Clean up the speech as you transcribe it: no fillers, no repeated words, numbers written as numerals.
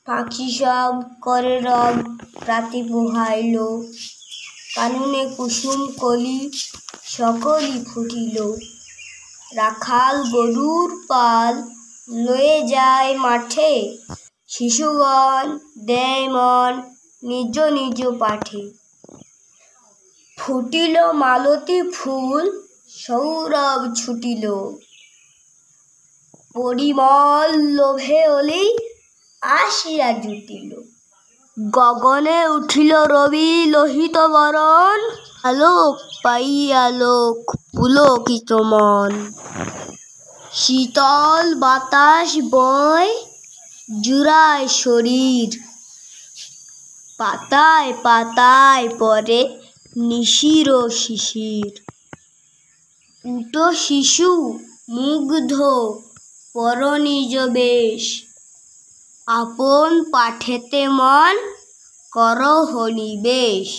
পাখি সব করে রব রাতে পোহাইল, কাননে কুসুম কলি সকলই ফুটিল। রাখাল গরুর পাল লয়ে যায় মাঠে, শিশুগণ দেয় মন নিজ নিজ পাঠে। ফুটিল মালতী ফুল সৌরভ ছুটিল, পরিমল লোভে অলি আসিয়া জুটিল। গগনে উঠিল রবি লোহিত বরণ, আলোক পাইয়া লোক পুলকিত মন। শীতল বাতাস বয় জুড়ায় শরীর, পাতায় পাতায় পড়ে নিশির শিশির। উটো শিশু মুগ্ধ পর নিজ বেশ, আপন পাঠেতে মন করহ নিবেশ।